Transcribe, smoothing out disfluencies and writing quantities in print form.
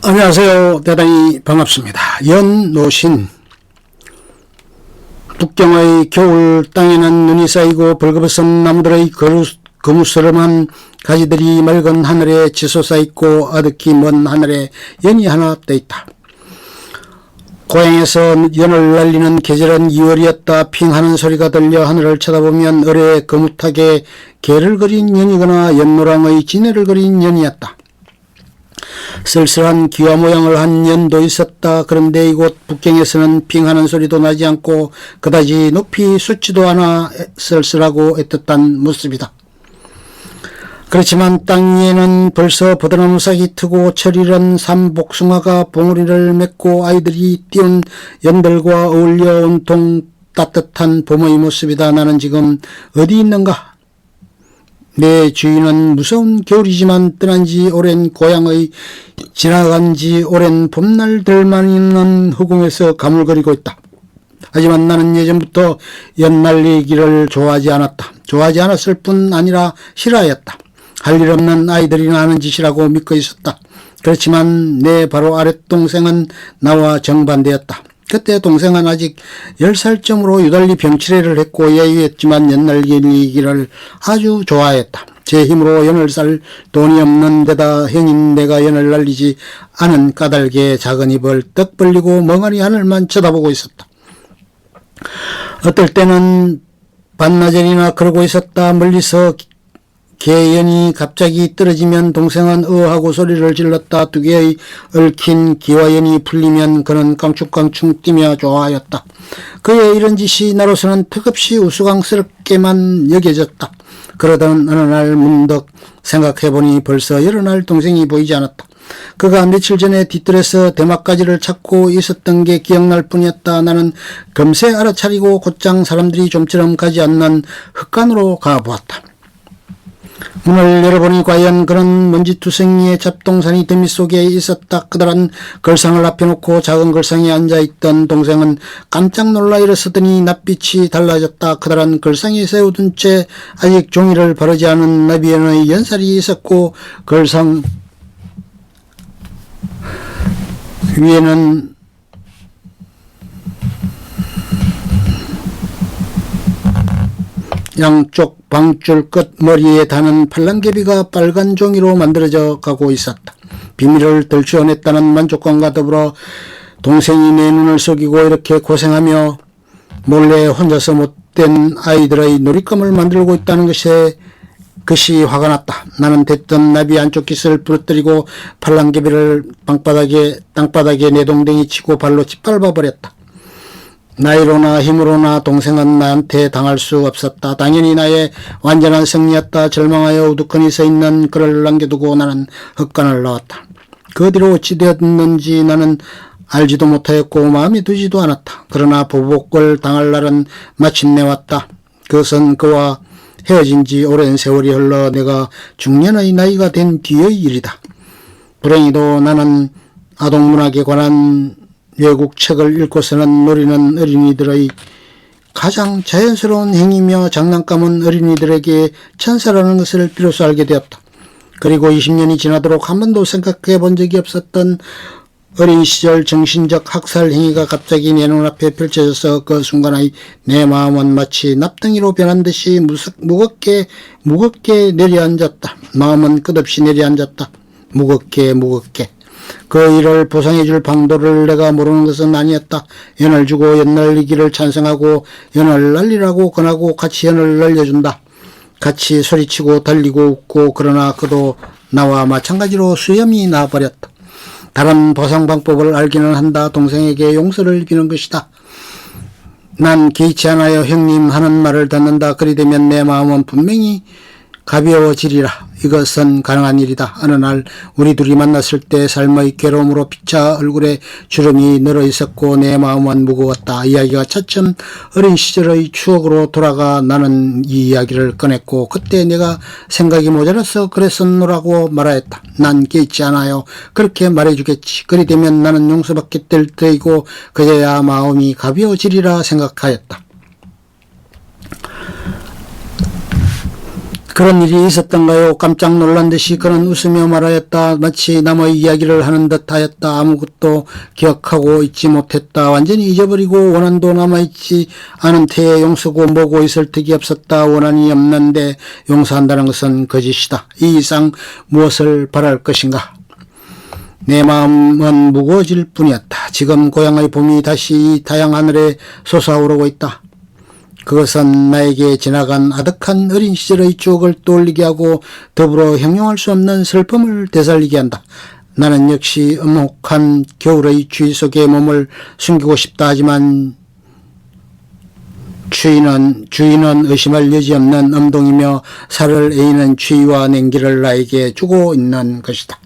안녕하세요. 대단히 반갑습니다. 연노신. 북경의 겨울 땅에는 눈이 쌓이고 벌거벗은 나무들의 거무스름한 가지들이 맑은 하늘에 치솟아 있고 아득히 먼 하늘에 연이 하나 떠 있다. 고향에서 연을 날리는 계절은 2월이었다. 핑 하는 소리가 들려 하늘을 쳐다보면 을에 거뭇하게 개를 그린 연이거나 연노랑의 지네를 그린 연이었다. 쓸쓸한 기와 모양을 한 연도 있었다. 그런데 이곳 북경에서는 핑하는 소리도 나지 않고 그다지 높이 솟지도 않아 쓸쓸하고 애틋한 모습이다. 그렇지만 땅 위에는 벌써 버드나무 싹이 트고 철이른 삼복숭아가 봉우리를 맺고 아이들이 띄운 연들과 어울려 온통 따뜻한 봄의 모습이다. 나는 지금 어디 있는가? 내 주인은 무서운 겨울이지만 떠난 지 오랜 고향의 지나간 지 오랜 봄날들만 있는 허공에서 가물거리고 있다. 하지만 나는 예전부터 연 날리기를 좋아하지 않았다. 좋아하지 않았을 뿐 아니라 싫어하였다. 할 일 없는 아이들이나 하는 짓이라고 믿고 있었다. 그렇지만 내 바로 아랫동생은 나와 정반대였다. 그때 동생은 아직 10살쯤으로 유달리 병치레를 했고 야유했지만 연날리기를 아주 좋아했다. 제 힘으로 연을 쌀 돈이 없는 데다 형인 내가 연을 날리지 않은 까닭에 작은 입을 떡 벌리고 멍하니 하늘만 쳐다보고 있었다. 어떨 때는 반나절이나 그러고 있었다. 멀리서 개연이 갑자기 떨어지면 동생은 하고 소리를 질렀다. 두 개의 얽힌 기와연이 풀리면 그는 깡충깡충 뛰며 좋아하였다. 그의 이런 짓이 나로서는 턱없이 우스꽝스럽게만 여겨졌다. 그러던 어느 날 문득 생각해보니 벌써 여러 날 동생이 보이지 않았다. 그가 며칠 전에 뒷뜰에서 대막가지를 찾고 있었던 게 기억날 뿐이었다. 나는 금세 알아차리고 곧장 사람들이 좀처럼 가지 않는 흙간으로 가보았다. 문을 열어보니 과연 그런 먼지투성이의 잡동사니 더미 속에 있었다. 그들은 걸상을 앞에 놓고 작은 걸상에 앉아있던 동생은 깜짝 놀라 일어서더니 낯빛이 달라졌다. 그들은 걸상에 세워둔 채 아직 종이를 바르지 않은 나비연의 연살이 있었고 걸상 위에는 양쪽 방줄 끝 머리에 다는 팔랑개비가 빨간 종이로 만들어져 가고 있었다. 비밀을 들추어냈다는 만족감과 더불어 동생이 내 눈을 속이고 이렇게 고생하며 몰래 혼자서 못된 아이들의 놀잇감을 만들고 있다는 것이 화가 났다. 나는 대뜸 나비 안쪽 깃을 부러뜨리고 팔랑개비를 땅바닥에 내동댕이 치고 발로 짓밟아 버렸다. 나이로나 힘으로나 동생은 나한테 당할 수 없었다. 당연히 나의 완전한 승리였다. 절망하여 우두커니 서 있는 그를 남겨두고 나는 헛간을 나왔다. 그 뒤로 어찌 되었는지 나는 알지도 못하였고 마음에 두지도 않았다. 그러나 보복을 당할 날은 마침내 왔다. 그것은 그와 헤어진 지 오랜 세월이 흘러 내가 중년의 나이가 된 뒤의 일이다. 불행히도 나는 아동문학에 관한 외국 책을 읽고서는 노리는 어린이들의 가장 자연스러운 행위며 장난감은 어린이들에게 천사라는 것을 비로소 알게 되었다. 그리고 20년이 지나도록 한 번도 생각해 본 적이 없었던 어린 시절 정신적 학살 행위가 갑자기 내 눈앞에 펼쳐져서 그 순간의 내 마음은 마치 납덩이로 변한 듯이 무겁게 내려앉았다. 마음은 끝없이 내려앉았다. 무겁게. 그 일을 보상해줄 방도를 내가 모르는 것은 아니었다. 연을 주고 연날리기를 찬성하고 연을 날리라고 권하고 같이 연을 날려준다. 같이 소리치고 달리고 웃고 그러나 그도 나와 마찬가지로 수염이 나버렸다. 다른 보상 방법을 알기는 한다. 동생에게 용서를 비는 것이다. 난 개의치 않아요. 형님 하는 말을 듣는다. 그리 되면 내 마음은 분명히 가벼워지리라. 이것은 가능한 일이다. 어느 날 우리 둘이 만났을 때 삶의 괴로움으로 피차 얼굴에 주름이 늘어 있었고 내 마음은 무거웠다. 이야기가 차츰 어린 시절의 추억으로 돌아가 나는 이 이야기를 꺼냈고 그때 내가 생각이 모자라서 그랬었노라고 말하였다. 난 깨있지 않아요. 그렇게 말해주겠지. 그리 되면 나는 용서받게 될 터이고 그제야 마음이 가벼워지리라 생각하였다. 그런 일이 있었던가요? 깜짝 놀란 듯이 그는 웃으며 말하였다. 마치 남의 이야기를 하는 듯 하였다. 아무것도 기억하고 있지 못했다. 완전히 잊어버리고 원한도 남아있지 않은 태에 용서고 뭐고 있을 턱이 없었다. 원한이 없는데 용서한다는 것은 거짓이다. 이 이상 무엇을 바랄 것인가? 내 마음은 무거워질 뿐이었다. 지금 고향의 봄이 다시 이 타양 하늘에 솟아오르고 있다. 그것은 나에게 지나간 아득한 어린 시절의 추억을 떠올리게 하고 더불어 형용할 수 없는 슬픔을 되살리게 한다. 나는 역시 엄혹한 겨울의 추위 속에 몸을 숨기고 싶다 하지만 주인은 의심할 여지 없는 엄동이며 살을 에이는 추위와 냉기를 나에게 주고 있는 것이다.